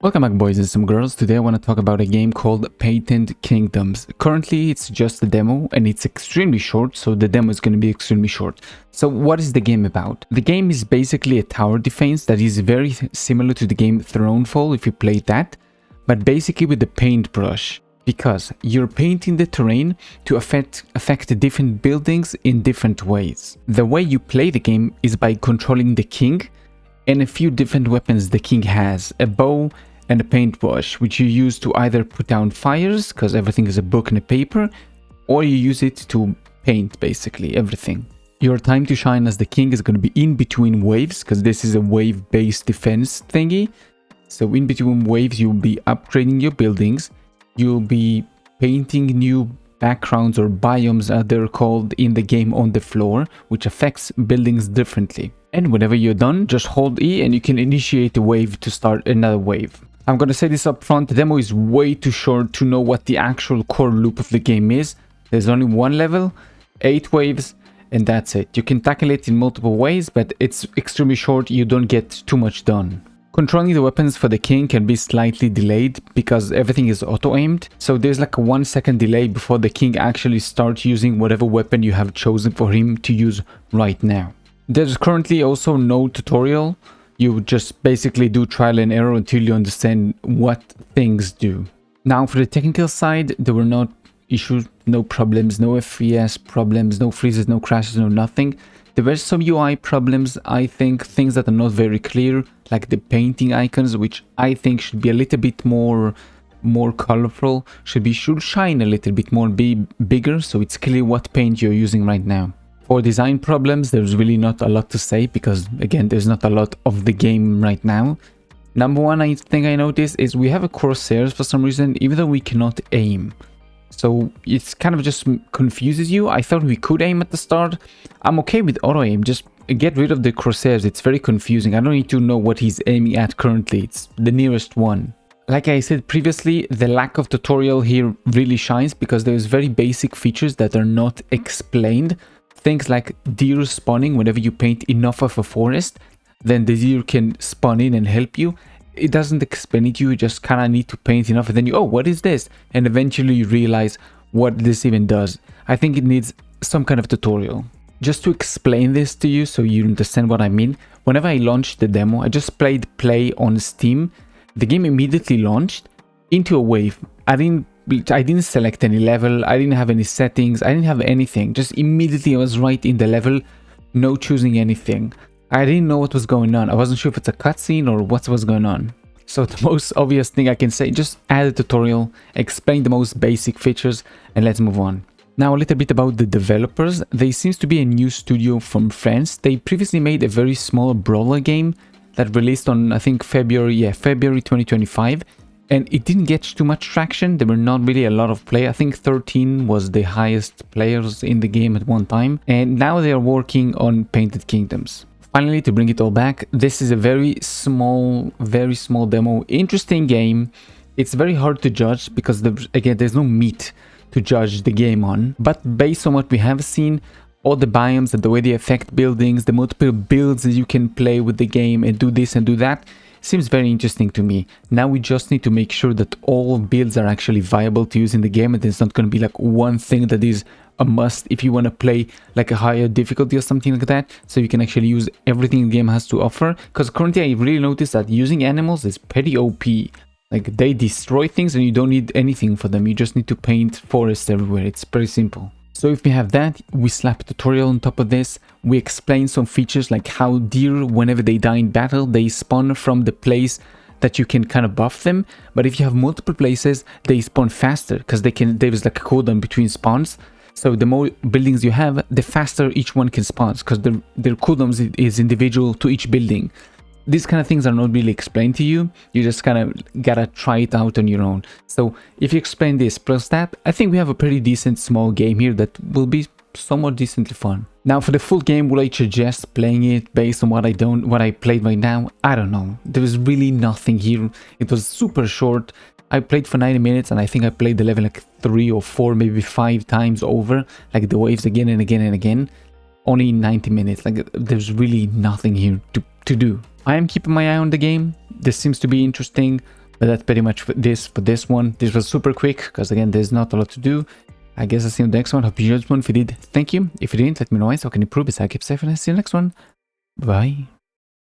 Welcome back, boys and some girls. Today I want to talk about a game called Painted Kingdoms. Currently it's just a demo and it's extremely short, so the demo is going to be extremely short. So what is the game about? The game is basically a tower defense that is very similar to the game Thronefall if you played that, but basically with the paintbrush, because you're painting the terrain to affect different buildings in different ways. The way you play the game is by controlling the king and a few different weapons the king has: a bow and a paintbrush, which you use to either put down fires, because everything is a book and a paper, or you use it to paint basically everything. Your time to shine as the king is going to be in between waves, because this is a wave-based defense thingy. So in between waves, you'll be upgrading your buildings, you'll be painting new backgrounds or biomes as they're called in the game on the floor, which affects buildings differently. And whenever you're done, just hold E and you can initiate a wave to start another wave. I'm gonna say this up front, the demo is way too short to know what the actual core loop of the game is. There's only one level, 8 waves, and that's it. You can tackle it in multiple ways, but it's extremely short, you don't get too much done. Controlling the weapons for the king can be slightly delayed because everything is auto-aimed, so there's like a 1 second delay before the king actually starts using whatever weapon you have chosen for him to use right now. There's currently also no tutorial. You just basically do trial and error until you understand what things do. Now for the technical side, there were no issues, no problems, no FPS problems, no freezes, no crashes, no nothing. There were some UI problems, I think, things that are not very clear, like the painting icons, which I think should be a little bit more colorful, should shine a little bit more, be bigger, so it's clear what paint you're using right now. For design problems, there's really not a lot to say because, again, there's not a lot of the game right now. Number one I noticed is we have a crosshairs for some reason, even though we cannot aim. So it's kind of just confuses you. I thought we could aim at the start. I'm okay with auto aim, just get rid of the crosshairs. It's very confusing. I don't need to know what he's aiming at currently. It's the nearest one. Like I said previously, the lack of tutorial here really shines because there's very basic features that are not explained. Things like deer spawning. Whenever you paint enough of a forest, then the deer can spawn in and help you. It doesn't explain it to you, you just kind of need to paint enough and then oh, what is this? And eventually you realize what this even does. I think it needs some kind of tutorial. Just to explain this to you so you understand what I mean, whenever I launched the demo, I just played play on Steam. The game immediately launched into a wave. I didn't select any level, I didn't have any settings, I didn't have anything. Just immediately I was right in the level, no choosing anything. I didn't know what was going on. I wasn't sure if it's a cutscene or what was going on. So the most obvious thing I can say, just add a tutorial, explain the most basic features, and let's move on. Now a little bit about the developers. They seems to be a new studio from France. They previously made a very small brawler game that released on, I think, February 2025. And it didn't get too much traction. There were not really a lot of play. I think 13 was the highest players in the game at one time. And now they are working on Painted Kingdoms. Finally, to bring it all back, this is a very small demo. Interesting game. It's very hard to judge because, again, there's no meat to judge the game on. But based on what we have seen, all the biomes and the way they affect buildings, the multiple builds that you can play with the game and do this and do that, seems very interesting to me. Now we just need to make sure that all builds are actually viable to use in the game and there's not going to be like one thing that is a must if you want to play like a higher difficulty or something like that, so you can actually use everything the game has to offer. Because currently I really noticed that using animals is pretty OP. Like they destroy things and you don't need anything for them, you just need to paint forests everywhere. It's pretty simple. So if we have that, we slap a tutorial on top of this. We explain some features like how deer, whenever they die in battle, they spawn from the place that you can kind of buff them. But if you have multiple places, they spawn faster because there's like a cooldown between spawns. So the more buildings you have, the faster each one can spawn because their cooldowns is individual to each building. These kind of things are not really explained to you. You just kind of gotta try it out on your own. So if you explain this plus that, I think we have a pretty decent small game here that will be somewhat decently fun. Now for the full game, would I suggest playing it based on what I played right now? I don't know. There was really nothing here. It was super short. I played for 90 minutes and I think I played the level like 3 or 4, maybe 5 times over, like the waves again and again and again. Only 90 minutes. Like there's really nothing here to do. I am keeping my eye on the game. This seems to be interesting. But that's pretty much for this one. This was super quick because again, there's not a lot to do. I guess I'll see you in the next one. Hope you enjoyed this one. If you did, thank you. If you didn't, let me know so I can improve it. So I keep safe and I'll see you in the next one. Bye.